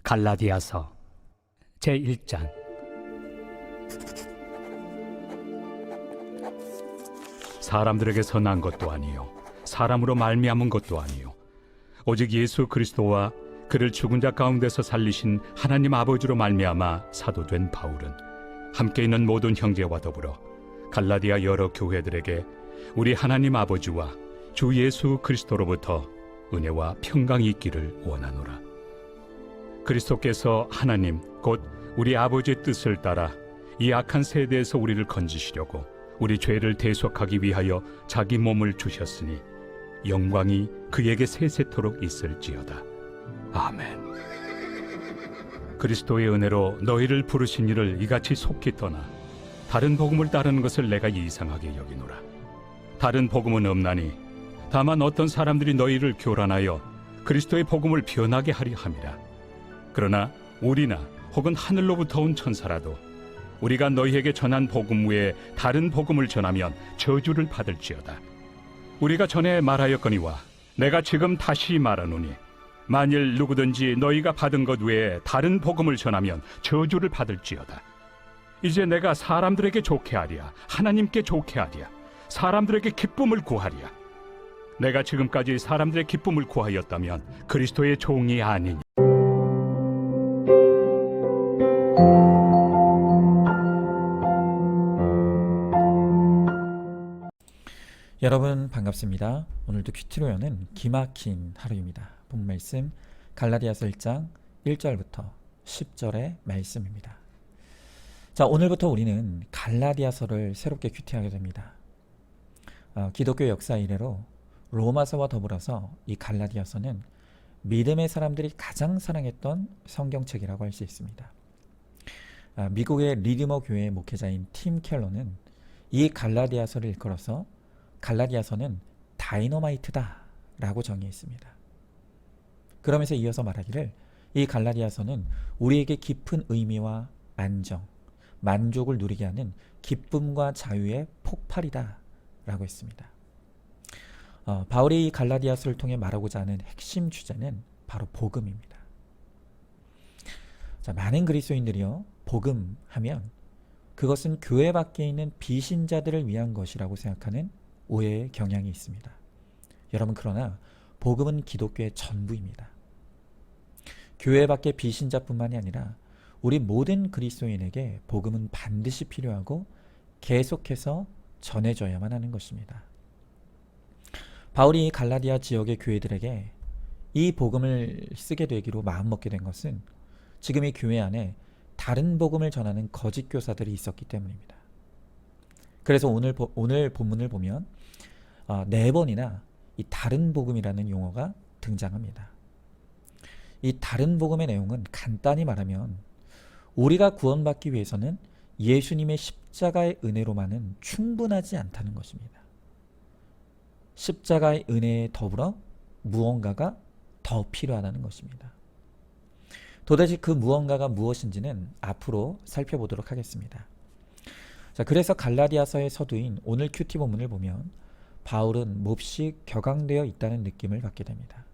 갈라디아서 제1장. 사람들에게서 난 것도 아니요 사람으로 말미암은 것도 아니요 오직 예수 그리스도와 그를 죽은 자 가운데서 살리신 하나님 아버지로 말미암아 사도된 바울은 함께 있는 모든 형제와 더불어 갈라디아 여러 교회들에게 우리 하나님 아버지와 주 예수 그리스도로부터 은혜와 평강이 있기를 원하노라. 그리스도께서 하나님 곧 우리 아버지의 뜻을 따라 이 악한 세대에서 우리를 건지시려고 우리 죄를 대속하기 위하여 자기 몸을 주셨으니 영광이 그에게 세세토록 있을지어다. 아멘. 그리스도의 은혜로 너희를 부르신 이를 이같이 속히 떠나 다른 복음을 따르는 것을 내가 이상하게 여기노라. 다른 복음은 없나니 다만 어떤 사람들이 너희를 교란하여 그리스도의 복음을 변하게 하려 함이라. 그러나 우리나 혹은 하늘로부터 온 천사라도 우리가 너희에게 전한 복음 외에 다른 복음을 전하면 저주를 받을지어다. 우리가 전에 말하였거니와 내가 지금 다시 말하노니 만일 누구든지 너희가 받은 것 외에 다른 복음을 전하면 저주를 받을지어다. 이제 내가 사람들에게 좋게 하랴 하나님께 좋게 하랴 사람들에게 기쁨을 구하랴. 내가 지금까지 사람들의 기쁨을 구하였다면 그리스도의 종이 아니니. 여러분 반갑습니다. 오늘도 큐티로 여는 기막힌 하루입니다. 본 말씀 갈라디아서 1장 1절부터 10절의 말씀입니다. 자, 오늘부터 우리는 갈라디아서를 새롭게 큐티하게 됩니다. 기독교 역사 이래로 로마서와 더불어서 이 갈라디아서는 믿음의 사람들이 가장 사랑했던 성경책이라고 할 수 있습니다. 미국의 리디머 교회의 목회자인 팀 켈러는 이 갈라디아서를 일컬어서 갈라디아서는 다이너마이트다 라고 정의했습니다. 그러면서 이어서 말하기를 이 갈라디아서는 우리에게 깊은 의미와 안정, 만족을 누리게 하는 기쁨과 자유의 폭발이다 라고 했습니다. 바울이 이 갈라디아서를 통해 말하고자 하는 핵심 주제는 바로 복음입니다. 자, 많은 그리스도인들이요, 복음 하면 그것은 교회 밖에 있는 비신자들을 위한 것이라고 생각하는 오해의 경향이 있습니다. 여러분, 그러나 복음은 기독교의 전부입니다. 교회 밖의 비신자뿐만이 아니라 우리 모든 그리스도인에게 복음은 반드시 필요하고 계속해서 전해져야만 하는 것입니다. 바울이 갈라디아 지역의 교회들에게 이 복음을 쓰게 되기로 마음먹게 된 것은 지금 이 교회 안에 다른 복음을 전하는 거짓 교사들이 있었기 때문입니다. 그래서 오늘 본문을 보면 4번이나 이 다른 복음이라는 용어가 등장합니다. 이 다른 복음의 내용은 간단히 말하면 우리가 구원받기 위해서는 예수님의 십자가의 은혜로만은 충분하지 않다는 것입니다. 십자가의 은혜에 더불어 무언가가 더 필요하다는 것입니다. 도대체 그 무언가가 무엇인지는 앞으로 살펴보도록 하겠습니다. 자, 그래서 갈라디아서의 서두인 오늘 큐티 본문을 보면 바울은 몹시 격앙되어 있다는 느낌을 받게 됩니다.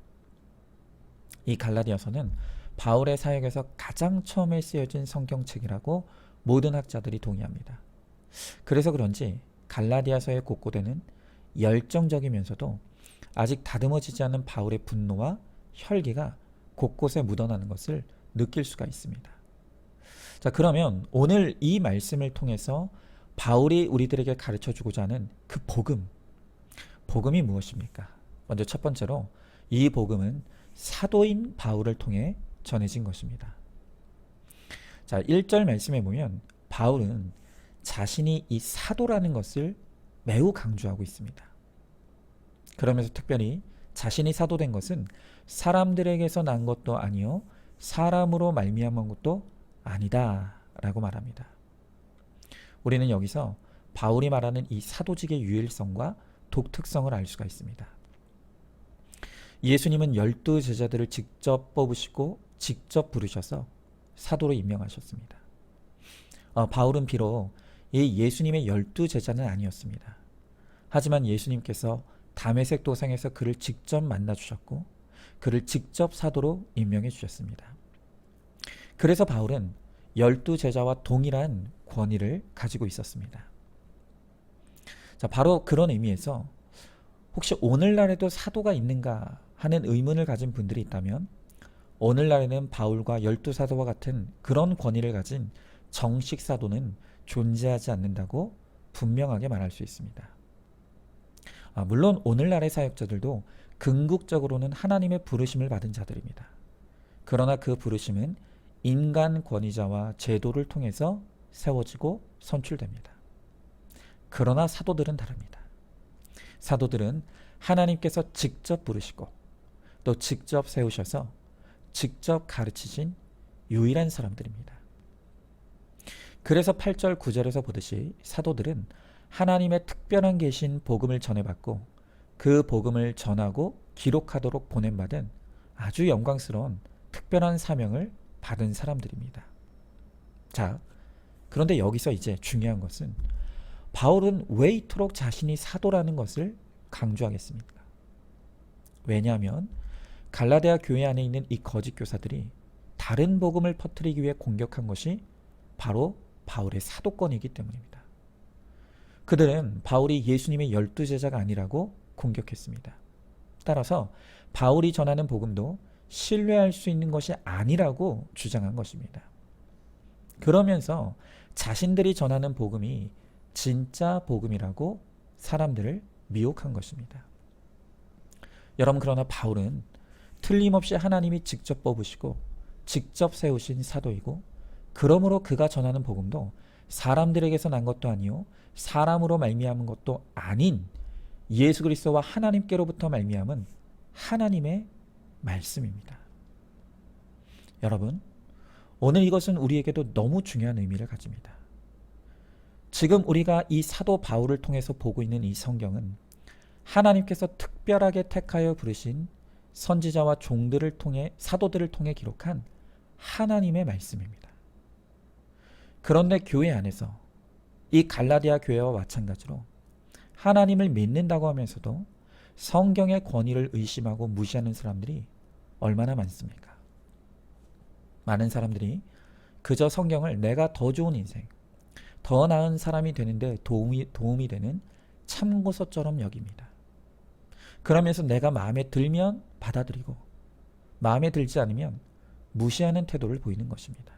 이 갈라디아서는 바울의 사역에서 가장 처음에 쓰여진 성경책이라고 모든 학자들이 동의합니다. 그래서 그런지 갈라디아서의 곳곳에는 열정적이면서도 아직 다듬어지지 않은 바울의 분노와 혈기가 곳곳에 묻어나는 것을 느낄 수가 있습니다. 자, 그러면 오늘 이 말씀을 통해서 바울이 우리들에게 가르쳐주고자 하는 그 복음이 무엇입니까? 먼저 첫 번째로 이 복음은 사도인 바울을 통해 전해진 것입니다. 자, 1절 말씀에 보면 바울은 자신이 이 사도라는 것을 매우 강조하고 있습니다. 그러면서 특별히 자신이 사도된 것은 사람들에게서 난 것도 아니요 사람으로 말미암은 것도 아니다 라고 말합니다. 우리는 여기서 바울이 말하는 이 사도직의 유일성과 독특성을 알 수가 있습니다. 예수님은 12 제자들을 직접 뽑으시고 직접 부르셔서 사도로 임명하셨습니다. 바울은 비록 이 예수님의 12 제자는 아니었습니다. 하지만 예수님께서 다메섹 도상에서 그를 직접 만나 주셨고 그를 직접 사도로 임명해 주셨습니다. 그래서 바울은 12제자와 동일한 권위를 가지고 있었습니다. 자, 바로 그런 의미에서 혹시 오늘날에도 사도가 있는가 하는 의문을 가진 분들이 있다면 오늘날에는 바울과 12사도와 같은 그런 권위를 가진 정식 사도는 존재하지 않는다고 분명하게 말할 수 있습니다. 물론 오늘날의 사역자들도 궁극적으로는 하나님의 부르심을 받은 자들입니다. 그러나 그 부르심은 인간 권위자와 제도를 통해서 세워지고 선출됩니다. 그러나 사도들은 다릅니다. 사도들은 하나님께서 직접 부르시고 또 직접 세우셔서 직접 가르치신 유일한 사람들입니다. 그래서 8절 9절에서 보듯이 사도들은 하나님의 특별한 계신 복음을 전해받고 그 복음을 전하고 기록하도록 보냄받은 아주 영광스러운 특별한 사명을 받은 사람들입니다. 자, 그런데 여기서 이제 중요한 것은 바울은 왜 이토록 자신이 사도라는 것을 강조하겠습니까? 왜냐하면 갈라디아 교회 안에 있는 이 거짓 교사들이 다른 복음을 퍼뜨리기 위해 공격한 것이 바로 바울의 사도권이기 때문입니다. 그들은 바울이 예수님의 12제자가 아니라고 공격했습니다. 따라서 바울이 전하는 복음도 신뢰할 수 있는 것이 아니라고 주장한 것입니다. 그러면서 자신들이 전하는 복음이 진짜 복음이라고 사람들을 미혹한 것입니다. 여러분, 그러나 바울은 틀림없이 하나님이 직접 뽑으시고 직접 세우신 사도이고 그러므로 그가 전하는 복음도 사람들에게서 난 것도 아니요 사람으로 말미암은 것도 아닌 예수 그리스도와 하나님께로부터 말미암은 하나님의 말씀입니다. 여러분, 오늘 이것은 우리에게도 너무 중요한 의미를 가집니다. 지금 우리가 이 사도 바울을 통해서 보고 있는 이 성경은 하나님께서 특별하게 택하여 부르신 선지자와 종들을 통해 사도들을 통해 기록한 하나님의 말씀입니다. 그런데 교회 안에서 이 갈라디아 교회와 마찬가지로 하나님을 믿는다고 하면서도 성경의 권위를 의심하고 무시하는 사람들이 얼마나 많습니까? 많은 사람들이 그저 성경을 내가 더 좋은 인생, 더 나은 사람이 되는데 도움이 되는 참고서처럼 여깁니다. 그러면서 내가 마음에 들면 받아들이고 마음에 들지 않으면 무시하는 태도를 보이는 것입니다.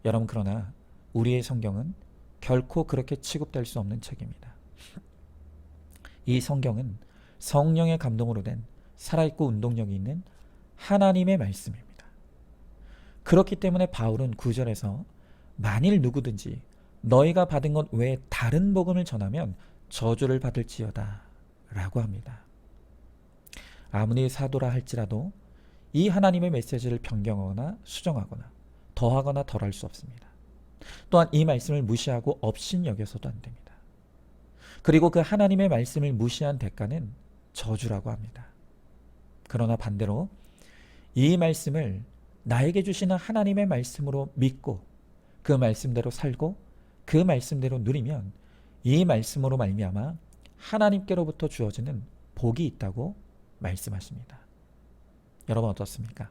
여러분, 그러나 우리의 성경은 결코 그렇게 취급될 수 없는 책입니다. 이 성경은 성령의 감동으로 된 살아있고 운동력이 있는 하나님의 말씀입니다. 그렇기 때문에 바울은 9절에서 만일 누구든지 너희가 받은 것 외에 다른 복음을 전하면 저주를 받을지어다 라고 합니다. 아무리 사도라 할지라도 이 하나님의 메시지를 변경하거나 수정하거나 더하거나 덜할 수 없습니다. 또한 이 말씀을 무시하고 업신 여겨서도 안 됩니다. 그리고 그 하나님의 말씀을 무시한 대가는 저주라고 합니다. 그러나 반대로 이 말씀을 나에게 주시는 하나님의 말씀으로 믿고 그 말씀대로 살고 그 말씀대로 누리면 이 말씀으로 말미암아 하나님께로부터 주어지는 복이 있다고 말씀하십니다. 여러분 어떻습니까?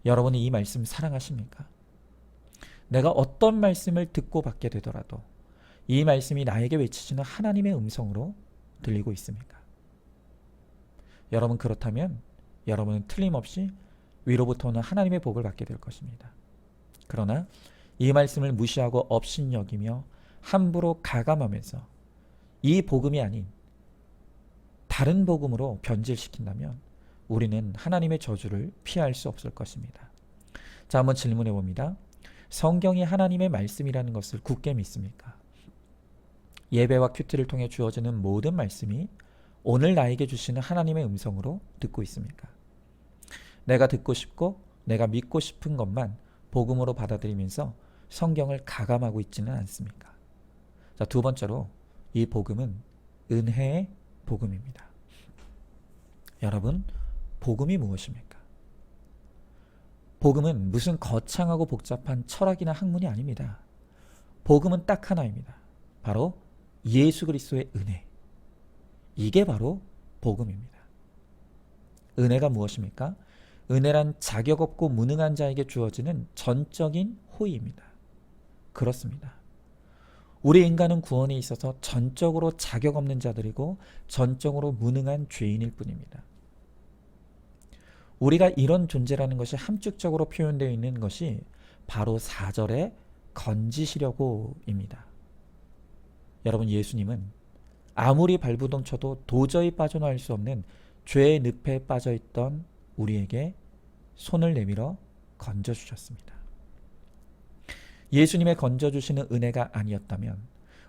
여러분이 이 말씀 사랑하십니까? 내가 어떤 말씀을 듣고 받게 되더라도 이 말씀이 나에게 외치시는 하나님의 음성으로 들리고 있습니까? 여러분 그렇다면 여러분은 틀림없이 위로부터 오는 하나님의 복을 받게 될 것입니다. 그러나 이 말씀을 무시하고 업신여기며 함부로 가감하면서 이 복음이 아닌 다른 복음으로 변질시킨다면 우리는 하나님의 저주를 피할 수 없을 것입니다. 자, 한번 질문해 봅니다. 성경이 하나님의 말씀이라는 것을 굳게 믿습니까? 예배와 큐티를 통해 주어지는 모든 말씀이 오늘 나에게 주시는 하나님의 음성으로 듣고 있습니까? 내가 듣고 싶고 내가 믿고 싶은 것만 복음으로 받아들이면서 성경을 가감하고 있지는 않습니까? 자, 두 번째로 이 복음은 은혜의 복음입니다. 여러분, 복음이 무엇입니까? 복음은 무슨 거창하고 복잡한 철학이나 학문이 아닙니다. 복음은 딱 하나입니다. 바로 예수 그리스도의 은혜. 이게 바로 복음입니다. 은혜가 무엇입니까? 은혜란 자격 없고 무능한 자에게 주어지는 전적인 호의입니다. 그렇습니다. 우리 인간은 구원에 있어서 전적으로 자격 없는 자들이고 전적으로 무능한 죄인일 뿐입니다. 우리가 이런 존재라는 것이 함축적으로 표현되어 있는 것이 바로 4절에 건지시려고입니다. 여러분, 예수님은 아무리 발부동 쳐도 도저히 빠져나올 수 없는 죄의 늪에 빠져있던 우리에게 손을 내밀어 건져주셨습니다. 예수님의 건져주시는 은혜가 아니었다면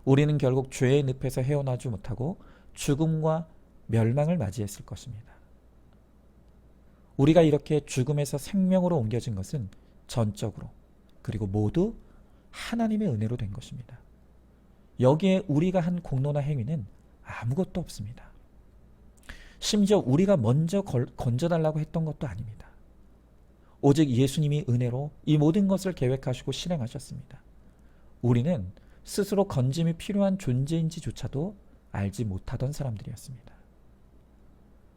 우리는 결국 죄의 늪에서 헤어나지 못하고 죽음과 멸망을 맞이했을 것입니다. 우리가 이렇게 죽음에서 생명으로 옮겨진 것은 전적으로 그리고 모두 하나님의 은혜로 된 것입니다. 여기에 우리가 한 공로나 행위는 아무것도 없습니다. 심지어 우리가 먼저 건져달라고 했던 것도 아닙니다. 오직 예수님이 은혜로 이 모든 것을 계획하시고 실행하셨습니다. 우리는 스스로 건짐이 필요한 존재인지조차도 알지 못하던 사람들이었습니다.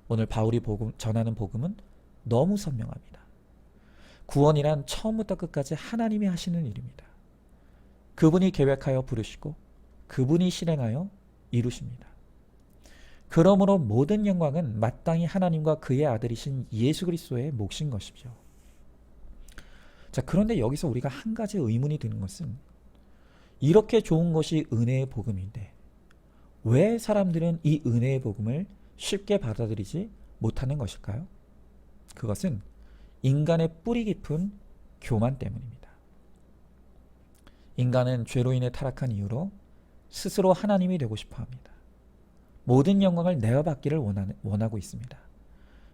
오늘 바울이 전하는 복음은 너무 선명합니다. 구원이란 처음부터 끝까지 하나님이 하시는 일입니다. 그분이 계획하여 부르시고 그분이 실행하여 이루십니다. 그러므로 모든 영광은 마땅히 하나님과 그의 아들이신 예수 그리스도의 몫인 것이죠. 자, 그런데 여기서 우리가 한 가지 의문이 드는 것은 이렇게 좋은 것이 은혜의 복음인데 왜 사람들은 이 은혜의 복음을 쉽게 받아들이지 못하는 것일까요? 그것은 인간의 뿌리 깊은 교만 때문입니다. 인간은 죄로 인해 타락한 이유로 스스로 하나님이 되고 싶어 합니다. 모든 영광을 내가 받기를 원하고 있습니다.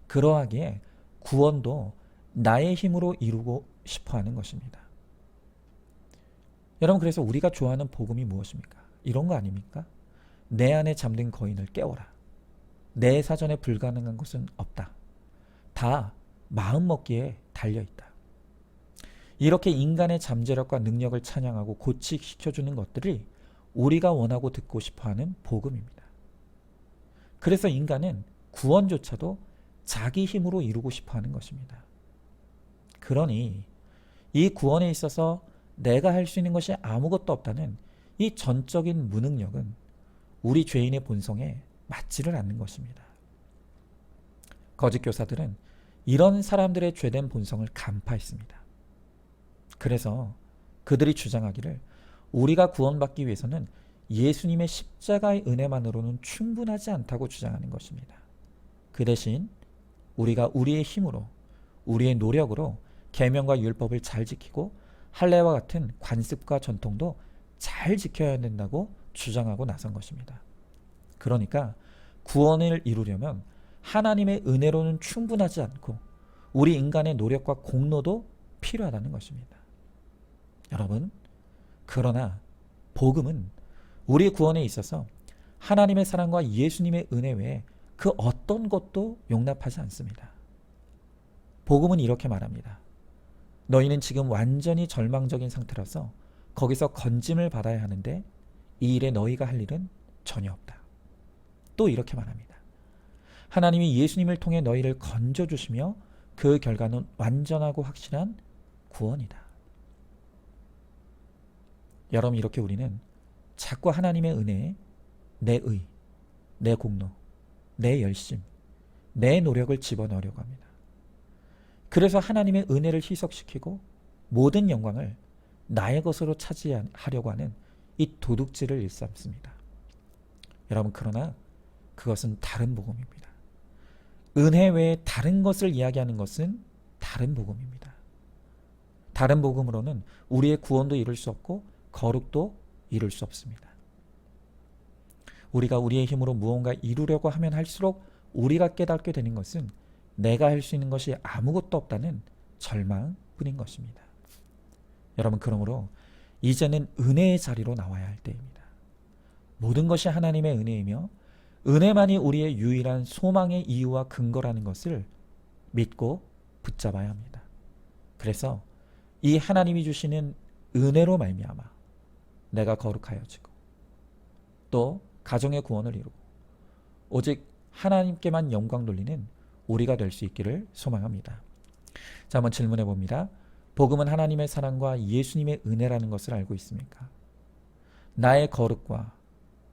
그러하기에 구원도 나의 힘으로 이루고 싶어 하는 것입니다. 여러분, 그래서 우리가 좋아하는 복음이 무엇입니까? 이런 거 아닙니까? 내 안에 잠든 거인을 깨워라. 내 사전에 불가능한 것은 없다. 다 마음먹기에 달려있다. 이렇게 인간의 잠재력과 능력을 찬양하고 고치시켜주는 것들이 우리가 원하고 듣고 싶어하는 복음입니다. 그래서 인간은 구원조차도 자기 힘으로 이루고 싶어하는 것입니다. 그러니 이 구원에 있어서 내가 할 수 있는 것이 아무것도 없다는 이 전적인 무능력은 우리 죄인의 본성에 맞지를 않는 것입니다. 거짓 교사들은 이런 사람들의 죄된 본성을 간파했습니다. 그래서 그들이 주장하기를 우리가 구원받기 위해서는 예수님의 십자가의 은혜만으로는 충분하지 않다고 주장하는 것입니다. 그 대신 우리가 우리의 힘으로, 우리의 노력으로 계명과 율법을 잘 지키고 할례와 같은 관습과 전통도 잘 지켜야 된다고 주장하고 나선 것입니다. 그러니까 구원을 이루려면 하나님의 은혜로는 충분하지 않고 우리 인간의 노력과 공로도 필요하다는 것입니다. 여러분, 그러나 복음은 우리 구원에 있어서 하나님의 사랑과 예수님의 은혜 외에 그 어떤 것도 용납하지 않습니다. 복음은 이렇게 말합니다. 너희는 지금 완전히 절망적인 상태라서 거기서 건짐을 받아야 하는데 이 일에 너희가 할 일은 전혀 없다. 또 이렇게 말합니다. 하나님이 예수님을 통해 너희를 건져주시며 그 결과는 완전하고 확실한 구원이다. 여러분, 이렇게 우리는 자꾸 하나님의 은혜에 내 의, 내 공로, 내 열심, 내 노력을 집어넣으려고 합니다. 그래서 하나님의 은혜를 희석시키고 모든 영광을 나의 것으로 차지하려고 하는 이 도둑질을 일삼습니다. 여러분, 그러나 그것은 다른 복음입니다. 은혜 외에 다른 것을 이야기하는 것은 다른 복음입니다. 다른 복음으로는 우리의 구원도 이룰 수 없고 거룩도 이룰 수 없습니다. 우리가 우리의 힘으로 무언가 이루려고 하면 할수록 우리가 깨닫게 되는 것은 내가 할 수 있는 것이 아무것도 없다는 절망뿐인 것입니다. 여러분, 그러므로 이제는 은혜의 자리로 나와야 할 때입니다. 모든 것이 하나님의 은혜이며 은혜만이 우리의 유일한 소망의 이유와 근거라는 것을 믿고 붙잡아야 합니다. 그래서 이 하나님이 주시는 은혜로 말미암아 내가 거룩하여지고 또 가정의 구원을 이루고 오직 하나님께만 영광 돌리는 우리가 될 수 있기를 소망합니다. 자, 한번 질문해 봅니다. 복음은 하나님의 사랑과 예수님의 은혜라는 것을 알고 있습니까? 나의 거룩과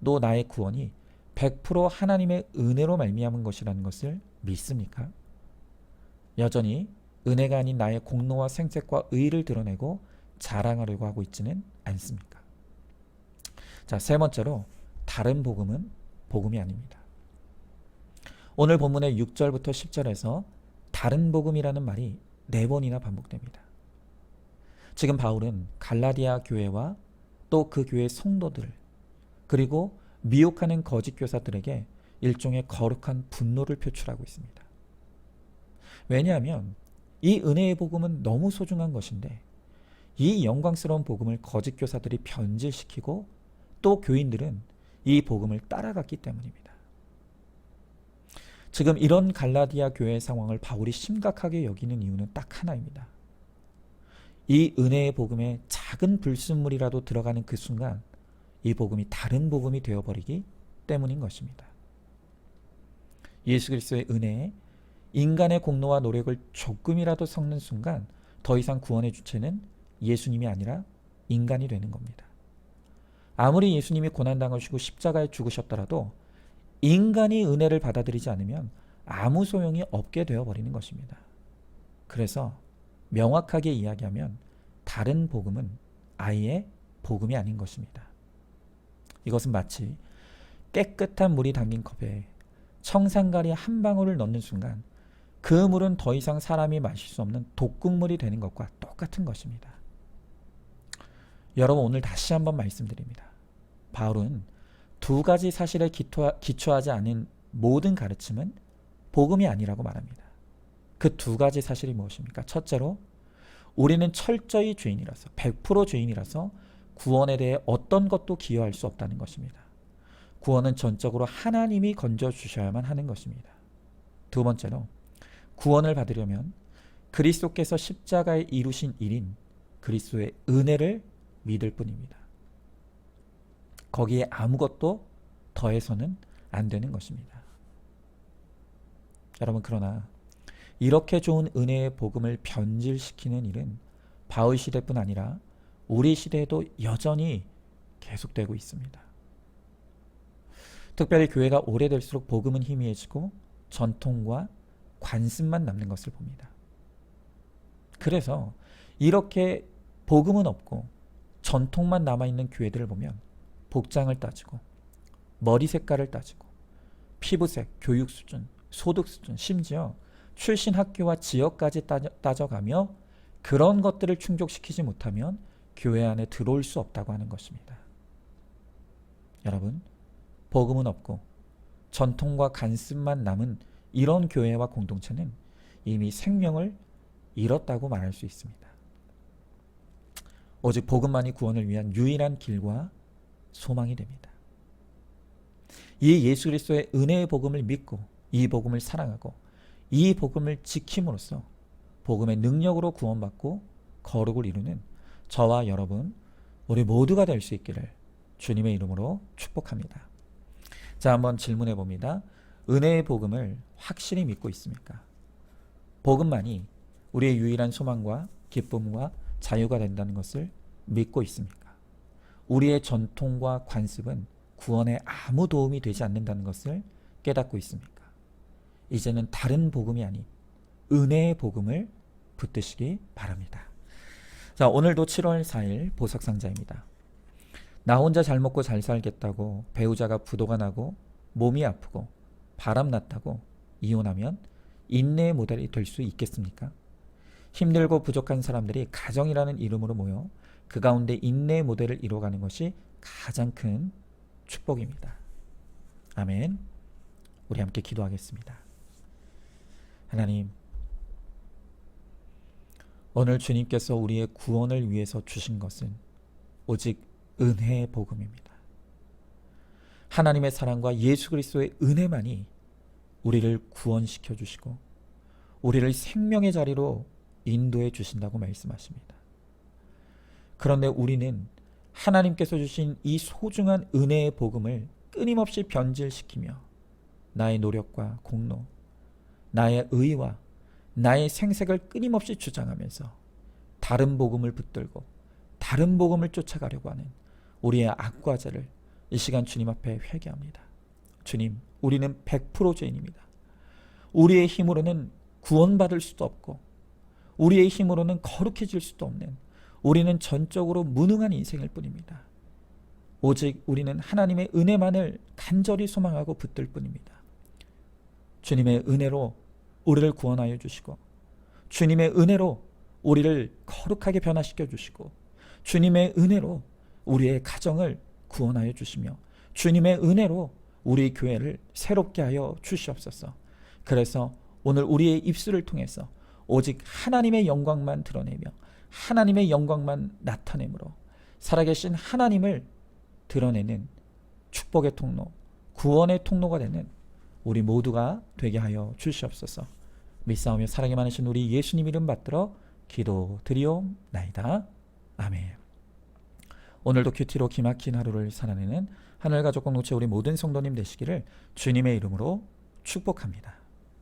또 나의 구원이 100% 하나님의 은혜로 말미암은 것이라는 것을 믿습니까? 여전히 은혜가 아닌 나의 공로와 생색과 의의를 드러내고 자랑하려고 하고 있지는 않습니까? 자, 세 번째로 다른 복음은 복음이 아닙니다. 오늘 본문의 6절부터 10절에서 다른 복음이라는 말이 4번이나 반복됩니다. 지금 바울은 갈라디아 교회와 또 그 교회 성도들 그리고 미혹하는 거짓 교사들에게 일종의 거룩한 분노를 표출하고 있습니다. 왜냐하면 이 은혜의 복음은 너무 소중한 것인데 이 영광스러운 복음을 거짓 교사들이 변질시키고 또 교인들은 이 복음을 따라갔기 때문입니다. 지금 이런 갈라디아 교회의 상황을 바울이 심각하게 여기는 이유는 딱 하나입니다. 이 은혜의 복음에 작은 불순물이라도 들어가는 그 순간 이 복음이 다른 복음이 되어버리기 때문인 것입니다. 예수 그리스도의 은혜에 인간의 공로와 노력을 조금이라도 섞는 순간 더 이상 구원의 주체는 예수님이 아니라 인간이 되는 겁니다. 아무리 예수님이 고난당하시고 십자가에 죽으셨더라도 인간이 은혜를 받아들이지 않으면 아무 소용이 없게 되어버리는 것입니다. 그래서 명확하게 이야기하면 다른 복음은 아예 복음이 아닌 것입니다. 이것은 마치 깨끗한 물이 담긴 컵에 청산가리 한 방울을 넣는 순간 그 물은 더 이상 사람이 마실 수 없는 독극물이 되는 것과 똑같은 것입니다. 여러분, 오늘 다시 한번 말씀드립니다. 바울은 두 가지 사실에 기초하지 않은 모든 가르침은 복음이 아니라고 말합니다. 그 두 가지 사실이 무엇입니까? 첫째로 우리는 철저히 죄인이라서 100% 죄인이라서 구원에 대해 어떤 것도 기여할 수 없다는 것입니다. 구원은 전적으로 하나님이 건져주셔야만 하는 것입니다. 두 번째로 구원을 받으려면 그리스도께서 십자가에 이루신 일인 그리스도의 은혜를 믿을 뿐입니다. 거기에 아무것도 더해서는 안 되는 것입니다. 여러분, 그러나 이렇게 좋은 은혜의 복음을 변질시키는 일은 바울 시대뿐 아니라 우리 시대에도 여전히 계속되고 있습니다. 특별히 교회가 오래될수록 복음은 희미해지고 전통과 관습만 남는 것을 봅니다. 그래서 이렇게 복음은 없고 전통만 남아있는 교회들을 보면 복장을 따지고 머리 색깔을 따지고 피부색, 교육 수준, 소득 수준, 심지어 출신 학교와 지역까지 따져가며 그런 것들을 충족시키지 못하면 교회 안에 들어올 수 없다고 하는 것입니다. 여러분, 복음은 없고 전통과 관습만 남은 이런 교회와 공동체는 이미 생명을 잃었다고 말할 수 있습니다. 오직 복음만이 구원을 위한 유일한 길과 소망이 됩니다. 이 예수 그리스도의 은혜의 복음을 믿고 이 복음을 사랑하고 이 복음을 지킴으로써 복음의 능력으로 구원받고 거룩을 이루는 저와 여러분, 우리 모두가 될 수 있기를 주님의 이름으로 축복합니다. 자, 한번 질문해 봅니다. 은혜의 복음을 확실히 믿고 있습니까? 복음만이 우리의 유일한 소망과 기쁨과 자유가 된다는 것을 믿고 있습니까? 우리의 전통과 관습은 구원에 아무 도움이 되지 않는다는 것을 깨닫고 있습니까? 이제는 다른 복음이 아닌 은혜의 복음을 붙드시기 바랍니다. 자, 오늘도 7월 4일 보석상자입니다. 나 혼자 잘 먹고 잘 살겠다고 배우자가 부도가 나고 몸이 아프고 바람 났다고 이혼하면 인내의 모델이 될 수 있겠습니까? 힘들고 부족한 사람들이 가정이라는 이름으로 모여 그 가운데 인내의 모델을 이루어가는 것이 가장 큰 축복입니다. 아멘. 우리 함께 기도하겠습니다. 하나님, 오늘 주님께서 우리의 구원을 위해서 주신 것은 오직 은혜의 복음입니다. 하나님의 사랑과 예수 그리스도의 은혜만이 우리를 구원시켜 주시고 우리를 생명의 자리로 인도해 주신다고 말씀하십니다. 그런데 우리는 하나님께서 주신 이 소중한 은혜의 복음을 끊임없이 변질시키며 나의 노력과 공로, 나의 의와 나의 생색을 끊임없이 주장하면서 다른 복음을 붙들고 다른 복음을 쫓아가려고 하는 우리의 악과 죄를 이 시간 주님 앞에 회개합니다. 주님, 우리는 100% 죄인입니다. 우리의 힘으로는 구원받을 수도 없고 우리의 힘으로는 거룩해질 수도 없는, 우리는 전적으로 무능한 인생일 뿐입니다. 오직 우리는 하나님의 은혜만을 간절히 소망하고 붙들 뿐입니다. 주님의 은혜로 우리를 구원하여 주시고, 주님의 은혜로 우리를 거룩하게 변화시켜 주시고, 주님의 은혜로 우리의 가정을 구원하여 주시며, 주님의 은혜로 우리 교회를 새롭게 하여 주시옵소서. 그래서 오늘 우리의 입술을 통해서 오직 하나님의 영광만 드러내며 하나님의 영광만 나타내므로 살아계신 하나님을 드러내는 축복의 통로, 구원의 통로가 되는 우리 모두가 되게 하여 주시옵소서. 믿사오며 사랑이 많으신 우리 예수님 이름 받들어 기도드리옵나이다. 아멘. 오늘도 큐티로 기막힌 하루를 살아내는 하늘가족 공동체 우리 모든 성도님 되시기를 주님의 이름으로 축복합니다.